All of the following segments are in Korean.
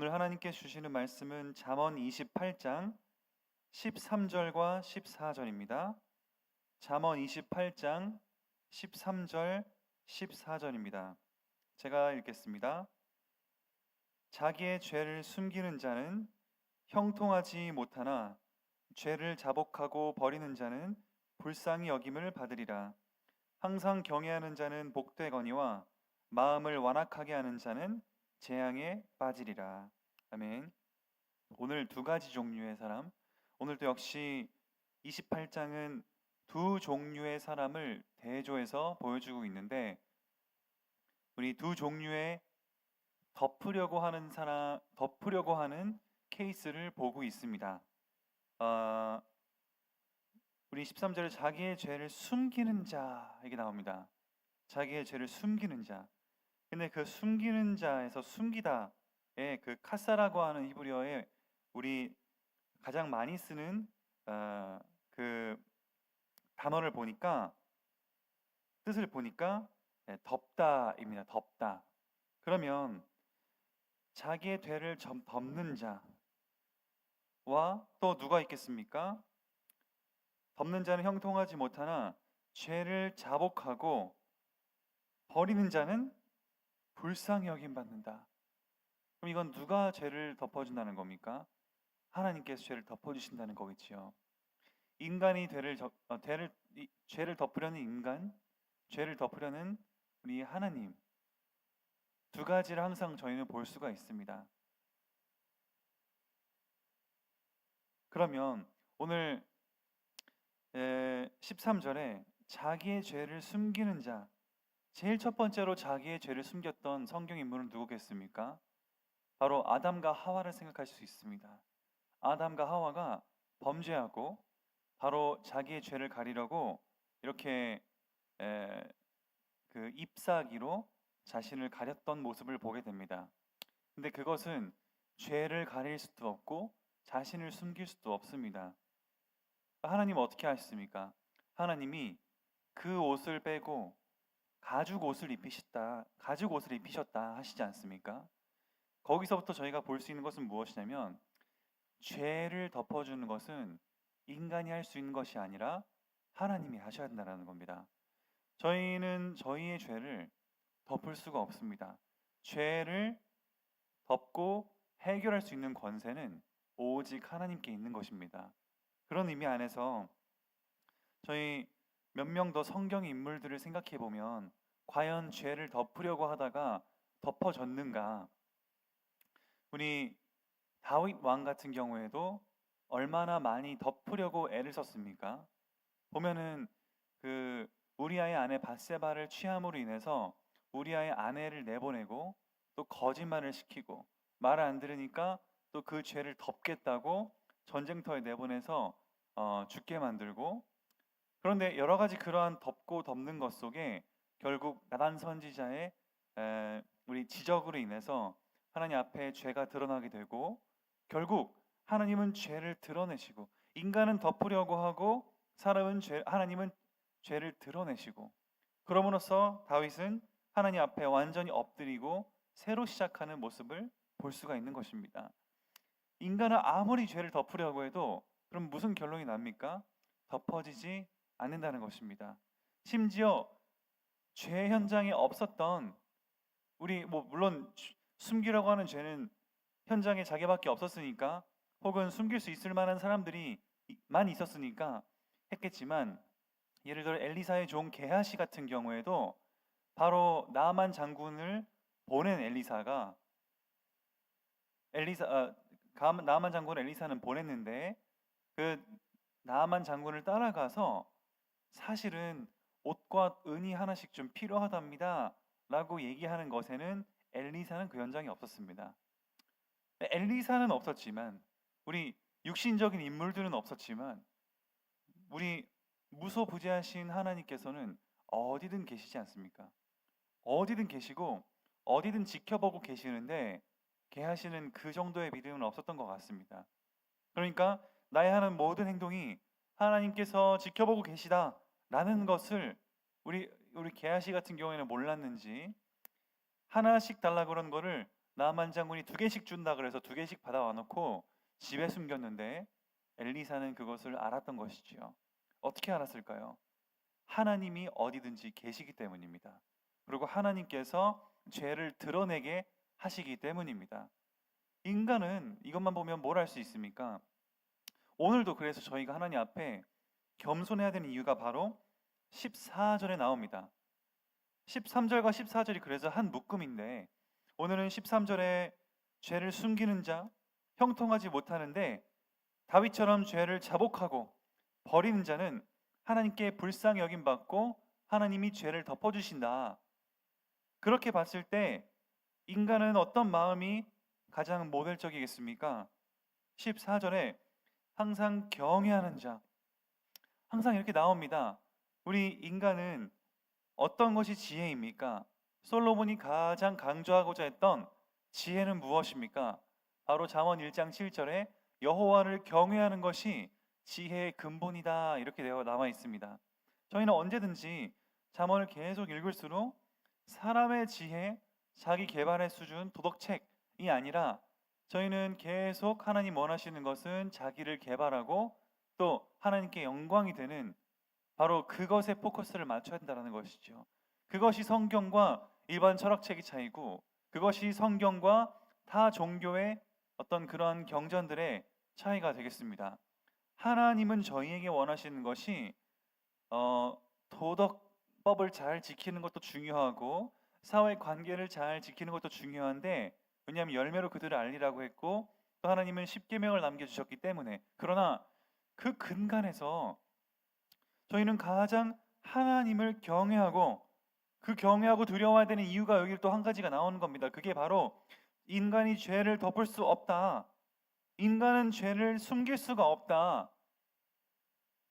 오늘 하나님께 주시는 말씀은 잠언 28장 13절과 14절입니다. 잠언 28장 13절, 14절입니다. 제가 읽겠습니다. 자기의 죄를 숨기는 자는 형통하지 못하나 죄를 자복하고 버리는 자는 불쌍히 여김을 받으리라. 항상 경외하는 자는 복되거니와 마음을 완악하게 하는 자는 재앙에 빠지리라. 아멘. 오늘 두 가지 종류의 사람, 오늘도 역시 28장은 두 종류의 사람을 대조해서 보여주고 있는데, 우리 두 종류의 덮으려고 하는 케이스를 보고 있습니다. 우리 13절에 자기의 죄를 숨기는 자, 이게 나옵니다. 자기의 죄를 숨기는 자. 근데 그 숨기는 자에서 숨기다의 그 카사라고 하는 히브리어에 우리 가장 많이 쓰는 그 단어를 보니까, 뜻을 보니까 덮다입니다. 덮다. 그러면 자기의 죄를 덮는 자와 또 누가 있겠습니까? 덮는 자는 형통하지 못하나 죄를 자복하고 버리는 자는 불쌍히 여김 받는다. 그럼 이건 누가 죄를 덮어준다는 겁니까? 하나님께서 죄를 덮어주신다는 거겠지요. 인간이 죄를 덮으려는 인간, 죄를 덮으려는 우리 하나님, 두 가지를 항상 저희는 볼 수가 있습니다. 그러면 오늘 13절에 자기의 죄를 숨기는 자, 제일 첫 번째로 자기의 죄를 숨겼던 성경 인물은 누구겠습니까? 바로 아담과 하와를 생각할 수 있습니다. 아담과 하와가 범죄하고 바로 자기의 죄를 가리려고 이렇게 그 잎사귀로 자신을 가렸던 모습을 보게 됩니다. 근데 그것은 죄를 가릴 수도 없고 자신을 숨길 수도 없습니다. 하나님은 어떻게 하셨습니까? 하나님이 그 옷을 빼고 가죽 옷을 입히셨다 하시지 않습니까? 거기서부터 저희가 볼 수 있는 것은 무엇이냐면, 죄를 덮어주는 것은 인간이 할 수 있는 것이 아니라 하나님이 하셔야 한다는 겁니다. 저희는 저희의 죄를 덮을 수가 없습니다. 죄를 덮고 해결할 수 있는 권세는 오직 하나님께 있는 것입니다. 그런 의미 안에서 저희 몇 명 더 성경 인물들을 생각해 보면 과연 죄를 덮으려고 하다가 덮어졌는가? 우리 다윗 왕 같은 경우에도 얼마나 많이 덮으려고 애를 썼습니까? 보면은 그 우리아의 아내 밧세바를 취함으로 인해서 우리아의 아내를 내보내고 또 거짓말을 시키고 말을 안 들으니까 또 그 죄를 덮겠다고 전쟁터에 내보내서 죽게 만들고, 그런데 여러 가지 그러한 덮고 덮는 것 속에 결국 나단 선지자의 우리 지적으로 인해서 하나님 앞에 죄가 드러나게 되고, 결국 하나님은 죄를 드러내시고, 인간은 덮으려고 하고 하나님은 죄를 드러내시고, 그럼으로써 다윗은 하나님 앞에 완전히 엎드리고 새로 시작하는 모습을 볼 수가 있는 것입니다. 인간은 아무리 죄를 덮으려고 해도 그럼 무슨 결론이 납니까? 덮어지지 않는다는 것입니다. 심지어 죄 현장에 없었던 물론 숨기려고 하는 죄는 현장에 자기밖에 없었으니까, 혹은 숨길 수 있을 만한 사람들이 많이 있었으니까 했겠지만, 예를 들어 엘리사의 종 게하시 같은 경우에도 바로 나아만 장군을 보낸 나아만 장군을 엘리사는 보냈는데, 그 나아만 장군을 따라가서 사실은 옷과 은이 하나씩 좀 필요하답니다 라고 얘기하는 것에는 엘리사는 그 현장에 없었습니다. 엘리사는 없었지만, 우리 육신적인 인물들은 없었지만, 우리 무소부재하신 하나님께서는 어디든 계시지 않습니까? 어디든 계시고 어디든 지켜보고 계시는데, 게하시는 그 정도의 믿음은 없었던 것 같습니다. 그러니까 나의 하는 모든 행동이 하나님께서 지켜보고 계시다라는 것을 우리 게하시 같은 경우에는 몰랐는지 하나씩 달라 그런 거를 나만 장군이 2개씩 준다 그래서 2개씩 받아와 놓고 집에 숨겼는데 엘리사는 그것을 알았던 것이지요. 어떻게 알았을까요? 하나님이 어디든지 계시기 때문입니다. 그리고 하나님께서 죄를 드러내게 하시기 때문입니다. 인간은 이것만 보면 뭘 할 수 있습니까? 오늘도 그래서 저희가 하나님 앞에 겸손해야 되는 이유가 바로 14절에 나옵니다. 13절과 14절이 그래서 한 묶음인데, 오늘은 13절에 죄를 숨기는 자, 형통하지 못하는데 다윗처럼 죄를 자복하고 버리는 자는 하나님께 불쌍히 여김 받고 하나님이 죄를 덮어주신다. 그렇게 봤을 때 인간은 어떤 마음이 가장 모델적이겠습니까? 14절에 항상 경외하는 자, 항상 이렇게 나옵니다. 우리 인간은 어떤 것이 지혜입니까? 솔로몬이 가장 강조하고자 했던 지혜는 무엇입니까? 바로 잠언 1장 7절에 여호와를 경외하는 것이 지혜의 근본이다, 이렇게 되어 나와 있습니다. 저희는 언제든지 잠언을 계속 읽을수록 사람의 지혜, 자기 개발의 수준, 도덕책이 아니라 저희는 계속 하나님 원하시는 것은 자기를 개발하고 또 하나님께 영광이 되는 바로 그것에 포커스를 맞춰야 된다는 것이죠. 그것이 성경과 일반 철학책의 차이고, 그것이 성경과 타 종교의 어떤 그러한 경전들의 차이가 되겠습니다. 하나님은 저희에게 원하시는 것이 도덕법을 잘 지키는 것도 중요하고 사회 관계를 잘 지키는 것도 중요한데, 왜냐하면 열매로 그들을 알리라고 했고 또 하나님은 십계명을 남겨주셨기 때문에. 그러나 그 근간에서 저희는 가장 하나님을 경외하고, 그 경외하고 두려워해야 되는 이유가 여기 또 한 가지가 나오는 겁니다. 그게 바로 인간이 죄를 덮을 수 없다. 인간은 죄를 숨길 수가 없다.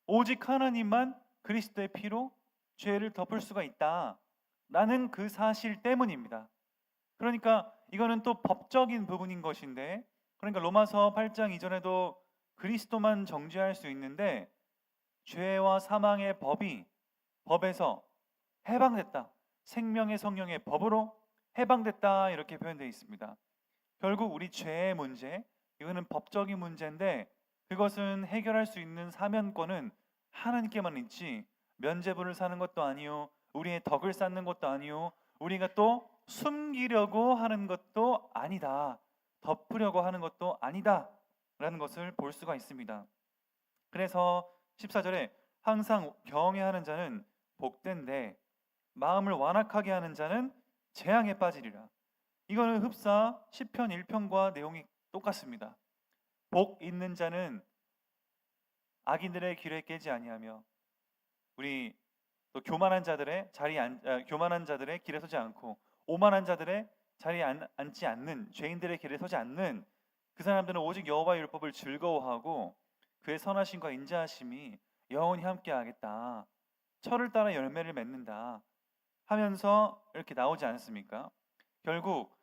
오직 하나님만 그리스도의 피로 죄를 덮을 수가 있다. 라는 그 사실 때문입니다. 그러니까 이거는 또 법적인 부분인 것인데, 그러니까 로마서 8장 이전에도 그리스도만 정죄할 수 있는데 죄와 사망의 법에서 해방됐다. 생명의 성령의 법으로 해방됐다, 이렇게 표현되어 있습니다. 결국 우리 죄의 문제, 이거는 법적인 문제인데 그것은 해결할 수 있는 사면권은 하나님께만 있지, 면죄부를 사는 것도 아니요, 우리의 덕을 쌓는 것도 아니요, 우리가 또 숨기려고 하는 것도 아니다, 덮으려고 하는 것도 아니다 라는 것을 볼 수가 있습니다. 그래서 14절에 항상 경외하는 자는 복된데 마음을 완악하게 하는 자는 재앙에 빠지리라. 이거는 흡사 시편 1편과 내용이 똑같습니다. 복 있는 자는 악인들의 길에 깨지 아니하며, 우리 또 교만한 자들의 교만한 자들의 길에 서지 않고, 오만한 자들의 자리에 앉지 않는, 죄인들의 길에 서지 않는 그 사람들은 오직 여호와의 율법을 즐거워하고 그의 선하심과 인자하심이 영원히 함께하겠다. 철을 따라 열매를 맺는다 하면서 이렇게 나오지 않습니까? 결국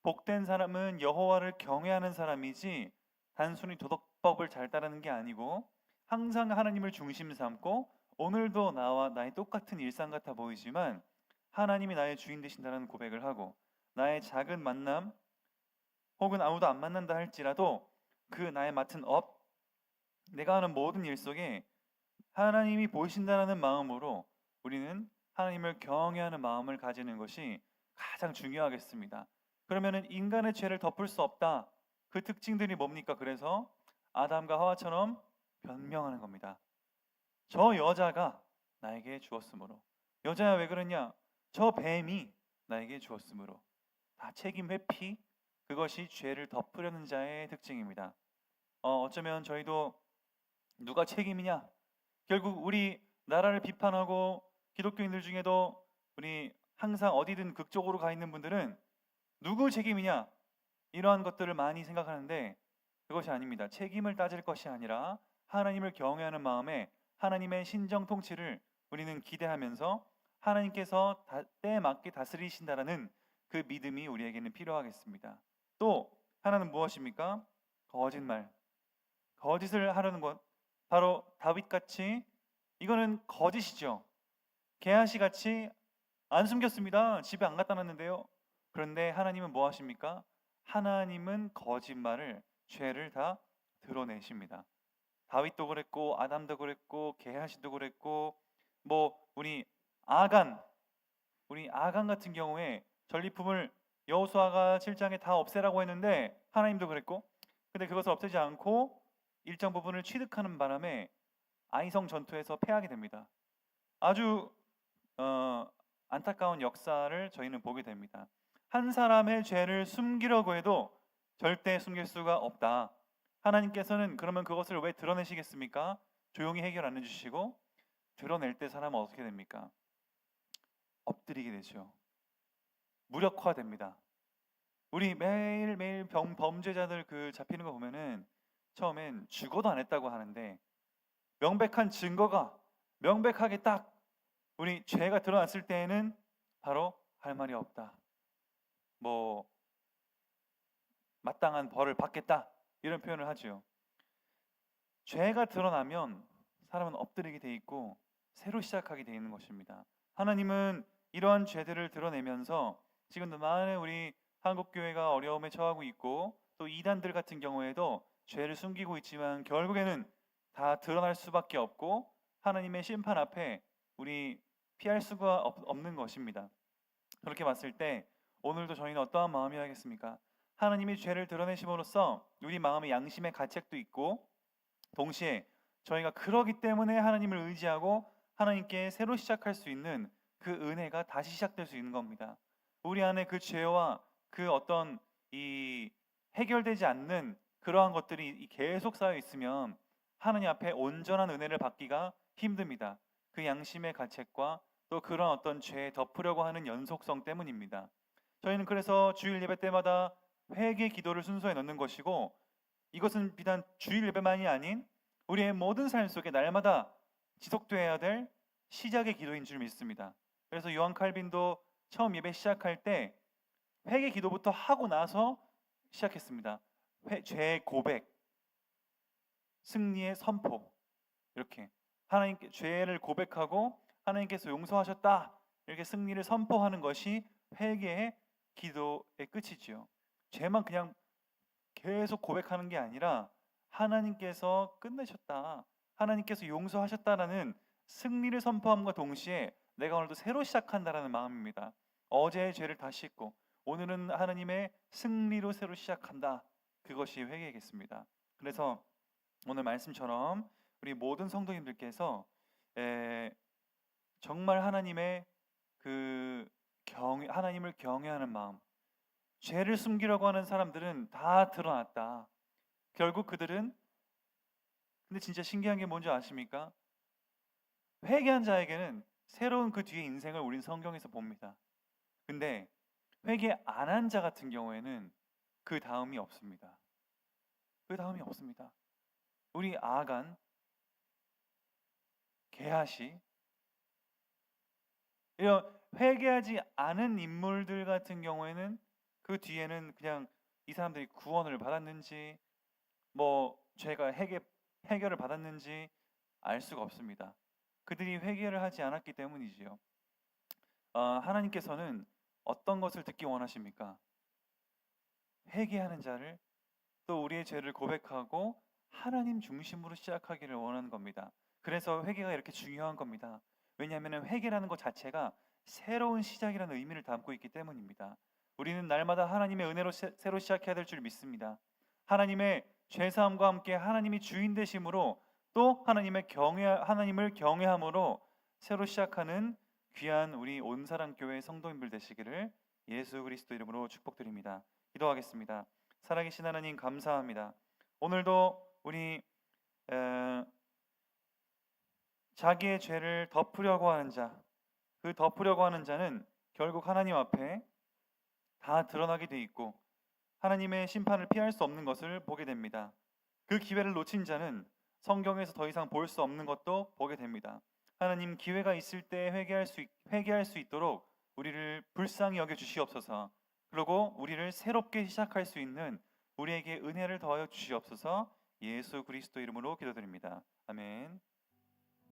복된 사람은 여호와를 경외하는 사람이지 단순히 도덕법을 잘 따르는 게 아니고 항상 하나님을 중심 삼고, 오늘도 나와 나의 똑같은 일상 같아 보이지만 하나님이 나의 주인 되신다는 고백을 하고, 나의 작은 만남 혹은 아무도 안 만난다 할지라도 그 나의 맡은 업, 내가 하는 모든 일 속에 하나님이 보신다는 마음으로 우리는 하나님을 경외하는 마음을 가지는 것이 가장 중요하겠습니다. 그러면은 인간의 죄를 덮을 수 없다. 그 특징들이 뭡니까? 그래서 아담과 하와처럼 변명하는 겁니다. 저 여자가 나에게 주었으므로. 여자야 왜 그러냐? 저 뱀이 나에게 주었으므로. 다 책임 회피, 그것이 죄를 덮으려는 자의 특징입니다. 어쩌면 저희도 누가 책임이냐? 결국 우리 나라를 비판하고 기독교인들 중에도 우리 항상 어디든 극적으로 가 있는 분들은 누구 책임이냐? 이러한 것들을 많이 생각하는데 그것이 아닙니다. 책임을 따질 것이 아니라 하나님을 경외하는 마음에 하나님의 신정 통치를 우리는 기대하면서 하나님께서 때에 맞게 다스리신다라는 그 믿음이 우리에게는 필요하겠습니다. 또 하나는 무엇입니까? 거짓말. 거짓을 하려는 것, 바로 다윗같이 이거는 거짓이죠. 게하시같이 안 숨겼습니다. 집에 안 갖다 놨는데요. 그런데 하나님은 뭐 하십니까? 하나님은 거짓말을, 죄를 다 드러내십니다. 다윗도 그랬고 아담도 그랬고 게하시도 그랬고 뭐 아간 우리 아간 같은 경우에 전리품을 여호수아가 7장에 다 없애라고 했는데 하나님도 그랬고, 근데 그것을 없애지 않고 일정 부분을 취득하는 바람에 아이성 전투에서 패하게 됩니다. 아주 안타까운 역사를 저희는 보게 됩니다. 한 사람의 죄를 숨기려고 해도 절대 숨길 수가 없다. 하나님께서는 그러면 그것을 왜 드러내시겠습니까? 조용히 해결 안 해주시고 드러낼 때 사람은 어떻게 됩니까? 엎드리게 되죠. 무력화됩니다. 우리 매일매일 범죄자들 그 잡히는 거 보면은 처음엔 죽어도 안 했다고 하는데 명백한 증거가 명백하게 딱 우리 죄가 드러났을 때에는 바로 할 말이 없다. 뭐 마땅한 벌을 받겠다. 이런 표현을 하죠. 죄가 드러나면 사람은 엎드리게 돼 있고 새로 시작하게 돼 있는 것입니다. 하나님은 이러한 죄들을 드러내면서 지금도 많은 우리 한국 교회가 어려움에 처하고 있고 또 이단들 같은 경우에도 죄를 숨기고 있지만 결국에는 다 드러날 수밖에 없고 하나님의 심판 앞에 우리 피할 수가 없는 것입니다. 그렇게 봤을 때 오늘도 저희는 어떠한 마음이어야 겠습니까? 하나님이 죄를 드러내심으로써 우리 마음의 양심의 가책도 있고 동시에 저희가 그러기 때문에 하나님을 의지하고 하나님께 새로 시작할 수 있는 그 은혜가 다시 시작될 수 있는 겁니다. 우리 안에 그 죄와 그 어떤 이 해결되지 않는 그러한 것들이 계속 쌓여 있으면 하나님 앞에 온전한 은혜를 받기가 힘듭니다. 그 양심의 가책과 또 그런 어떤 죄에 덮으려고 하는 연속성 때문입니다. 저희는 그래서 주일 예배 때마다 회개 기도를 순서에 넣는 것이고 이것은 비단 주일 예배만이 아닌 우리의 모든 삶 속에 날마다 지속되어야 될 시작의 기도인 줄 믿습니다. 그래서 요한 칼빈도 처음 예배 시작할 때 회개 기도부터 하고 나서 시작했습니다. 죄의 고백, 승리의 선포, 이렇게 하나님께 죄를 고백하고 하나님께서 용서하셨다 이렇게 승리를 선포하는 것이 회개의 기도의 끝이지요. 죄만 그냥 계속 고백하는 게 아니라 하나님께서 끝내셨다, 하나님께서 용서하셨다라는 승리를 선포함과 동시에 내가 오늘도 새로 시작한다라는 마음입니다. 어제의 죄를 다 씻고 오늘은 하나님의 승리로 새로 시작한다. 그것이 회개겠습니다. 그래서 오늘 말씀처럼 우리 모든 성도님들께서 정말 하나님의 하나님을 경외하는 마음, 죄를 숨기려고 하는 사람들은 다 드러났다. 결국 그들은 근데 진짜 신기한 게 뭔지 아십니까? 회개한 자에게는 새로운 그 뒤에 인생을 우린 성경에서 봅니다. 근데 회개 안 한 자 같은 경우에는 그 다음이 없습니다. 그 다음이 없습니다. 우리 아간, 게하시 이런 회개하지 않은 인물들 같은 경우에는 그 뒤에는 그냥 이 사람들이 구원을 받았는지 뭐 죄가 해결을 받았는지 알 수가 없습니다. 그들이 회개를 하지 않았기 때문이지요. 하나님께서는 어떤 것을 듣기 원하십니까? 회개하는 자를, 또 우리의 죄를 고백하고 하나님 중심으로 시작하기를 원하는 겁니다. 그래서 회개가 이렇게 중요한 겁니다. 왜냐하면 회개라는 것 자체가 새로운 시작이라는 의미를 담고 있기 때문입니다. 우리는 날마다 하나님의 은혜로 새로 시작해야 될 줄 믿습니다. 하나님의 죄사함과 함께 하나님이 주인 되심으로 또 하나님을 경외함으로 새로 시작하는 귀한 우리 온사랑교회 성도님들 되시기를 예수 그리스도 이름으로 축복드립니다. 기도하겠습니다. 살아계신 하나님 감사합니다. 오늘도 우리 자기의 죄를 덮으려고 하는 자, 그 덮으려고 하는 자는 결국 하나님 앞에 다 드러나게 돼 있고 하나님의 심판을 피할 수 없는 것을 보게 됩니다. 그 기회를 놓친 자는 성경에서 더 이상 볼 수 없는 것도 보게 됩니다. 하나님, 기회가 있을 때 회개할 수 있도록 우리를 불쌍히 여겨 주시옵소서. 그리고 우리를 새롭게 시작할 수 있는 우리에게 은혜를 더하여 주시옵소서. 예수 그리스도 이름으로 기도드립니다. 아멘.